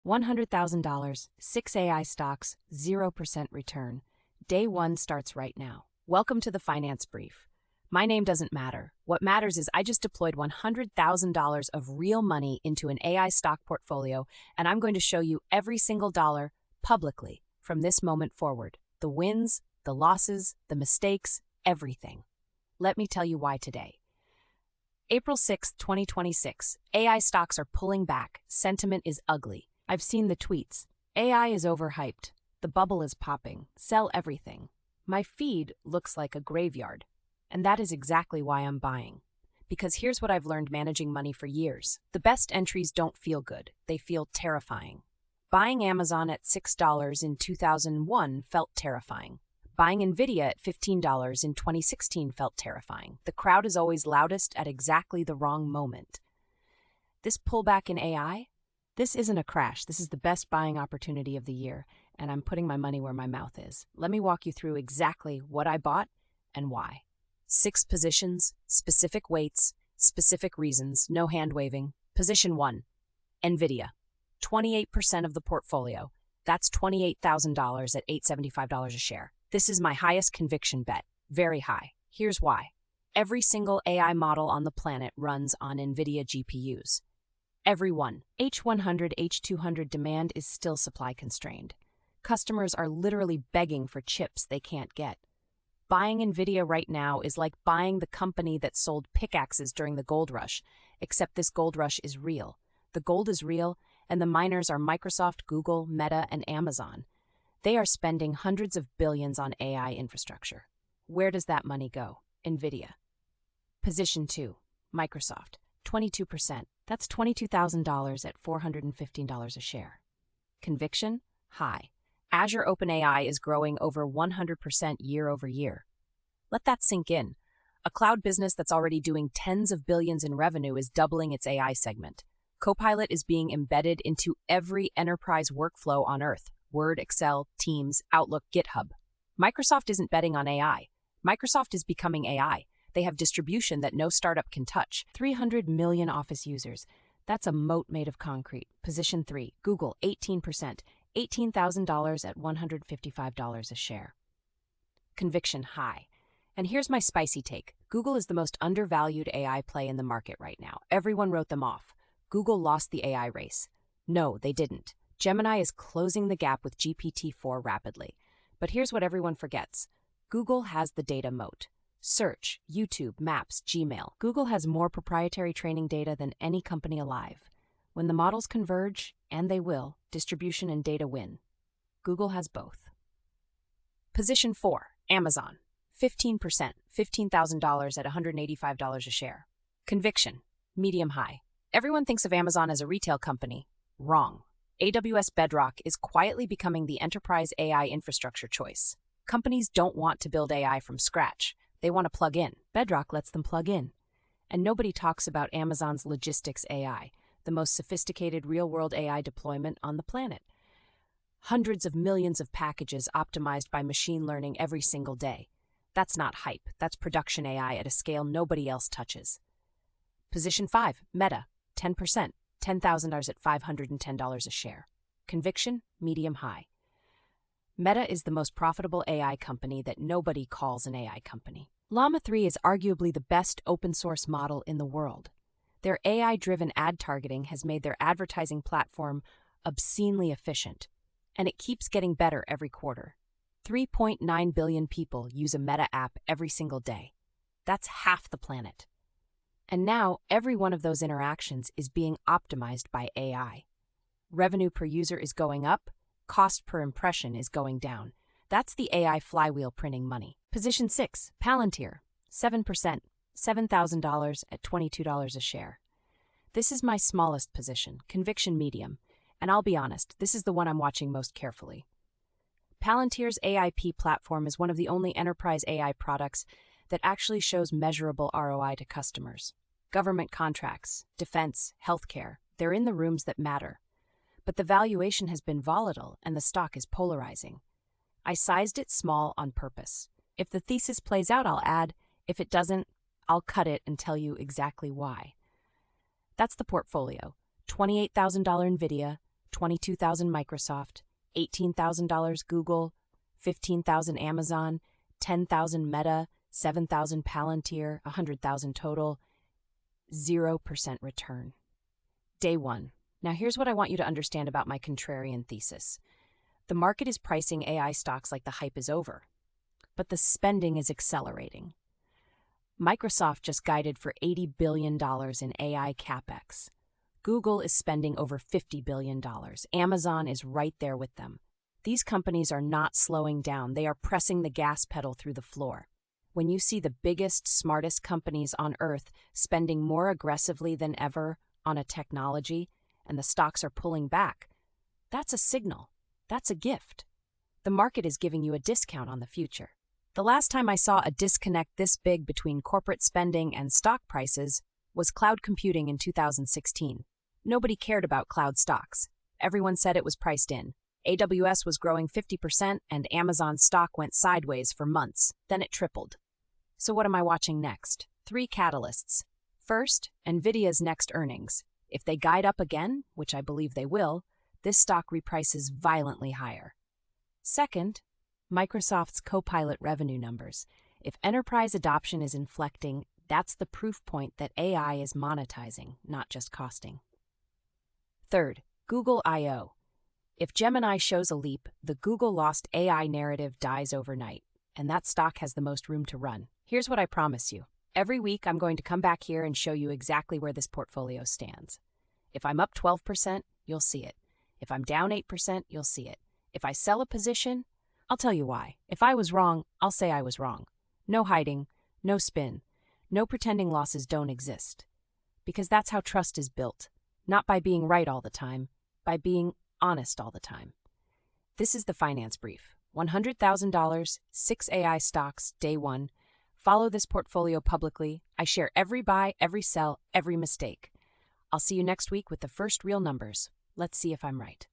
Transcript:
$100,000, 6 AI stocks, 0% return. Day one starts right now. Welcome to the Finance Brief. My name doesn't matter. What matters is I just deployed $100,000 of real money into an AI stock portfolio, and I'm going to show you every single dollar publicly from this moment forward. The wins, the losses, the mistakes, everything. Let me tell you why today. April 6, 2026. AI stocks are pulling back. Sentiment is ugly. I've seen the tweets. AI is overhyped. The bubble is popping. Sell everything. My feed looks like a graveyard. And that is exactly why I'm buying. Because here's what I've learned managing money for years. The best entries don't feel good. They feel terrifying. Buying Amazon at $6 in 2001 felt terrifying. Buying Nvidia at $15 in 2016 felt terrifying. The crowd is always loudest at exactly the wrong moment. This pullback in AI? This isn't a crash. This is the best buying opportunity of the year, and I'm putting my money where my mouth is. Let me walk you through exactly what I bought and why. 6 positions, specific weights, specific reasons, no hand-waving. Position 1, Nvidia. 28% of the portfolio. That's $28,000 at $875 a share. This is my highest conviction bet. Very high. Here's why. Every single AI model on the planet runs on Nvidia GPUs. Every one. H100, H200 demand is still supply constrained. Customers are literally begging for chips they can't get. Buying Nvidia right now is like buying the company that sold pickaxes during the gold rush, except this gold rush is real. The gold is real, and the miners are Microsoft, Google, Meta, and Amazon. They are spending hundreds of billions on AI infrastructure. Where does that money go? Nvidia. Position 2, Microsoft. 22%. That's $22,000 at $415 a share. Conviction? High. Azure OpenAI is growing over 100% year over year. Let that sink in. A cloud business that's already doing tens of billions in revenue is doubling its AI segment. Copilot is being embedded into every enterprise workflow on Earth: Word, Excel, Teams, Outlook, GitHub. Microsoft isn't betting on AI. Microsoft is becoming AI. They have distribution that no startup can touch. 300 million Office users. That's a moat made of concrete. Position 3, Google, 18%, $18,000 at $155 a share. Conviction high. And here's my spicy take. Google is the most undervalued AI play in the market right now. Everyone wrote them off. Google lost the AI race. No, they didn't. Gemini is closing the gap with GPT-4 rapidly. But here's what everyone forgets. Google has the data moat. Search, YouTube, Maps, Gmail. Google has more proprietary training data than any company alive. When the models converge, and they will, distribution and data win. Google has both. Position 4, Amazon. 15%, $15,000 at $185 a share. Conviction, medium high. Everyone thinks of Amazon as a retail company. Wrong. AWS Bedrock is quietly becoming the enterprise AI infrastructure choice. Companies don't want to build AI from scratch. They want to plug in. Bedrock lets them plug in. And nobody talks about Amazon's logistics AI, the most sophisticated real-world AI deployment on the planet. Hundreds of millions of packages optimized by machine learning every single day. That's not hype. That's production AI at a scale nobody else touches. Position 5, Meta, 10%, $10,000 at $510 a share. Conviction, medium high. Meta is the most profitable AI company that nobody calls an AI company. Llama 3 is arguably the best open-source model in the world. Their AI-driven ad targeting has made their advertising platform obscenely efficient, and it keeps getting better every quarter. 3.9 billion people use a Meta app every single day. That's half the planet. And now, every one of those interactions is being optimized by AI. Revenue per user is going up, cost per impression is going down. That's the AI flywheel printing money. Position 6, Palantir, 7%, $7,000 at $22 a share. This is my smallest position, conviction medium, and I'll be honest, this is the one I'm watching most carefully. Palantir's AIP platform is one of the only enterprise AI products that actually shows measurable ROI to customers. Government contracts, defense, healthcare, they're in the rooms that matter. But the valuation has been volatile and the stock is polarizing. I sized it small on purpose. If the thesis plays out, I'll add. If it doesn't, I'll cut it and tell you exactly why. That's the portfolio. $28,000 Nvidia, $22,000 Microsoft, $18,000 Google, $15,000 Amazon, $10,000 Meta, $7,000 Palantir, $100,000 total, 0% return. Day 1. Now here's what I want you to understand about my contrarian thesis. The market is pricing AI stocks like the hype is over, but the spending is accelerating. Microsoft just guided for $80 billion in AI capex. Google is spending over $50 billion. Amazon is right there with them. These companies are not slowing down. They are pressing the gas pedal through the floor. When you see the biggest, smartest companies on Earth spending more aggressively than ever on a technology, and the stocks are pulling back, that's a signal. That's a gift. The market is giving you a discount on the future. The last time I saw a disconnect this big between corporate spending and stock prices was cloud computing in 2016. Nobody cared about cloud stocks. Everyone said it was priced in. AWS was growing 50% and Amazon stock went sideways for months. Then it tripled. So what am I watching next? 3 catalysts. First, NVIDIA's next earnings. If they guide up again, which I believe they will, this stock reprices violently higher. Second, Microsoft's Copilot revenue numbers. If enterprise adoption is inflecting, that's the proof point that AI is monetizing, not just costing. Third, Google I/O. If Gemini shows a leap, the Google lost AI narrative dies overnight, and that stock has the most room to run. Here's what I promise you. Every week, I'm going to come back here and show you exactly where this portfolio stands. If I'm up 12%, you'll see it. If I'm down 8%, you'll see it. If I sell a position, I'll tell you why. If I was wrong, I'll say I was wrong. No hiding, no spin, no pretending losses don't exist. Because that's how trust is built. Not by being right all the time, by being honest all the time. This is the Finance Brief. $100,000, 6 AI stocks, day 1. Follow this portfolio publicly. I share every buy, every sell, every mistake. I'll see you next week with the first real numbers. Let's see if I'm right.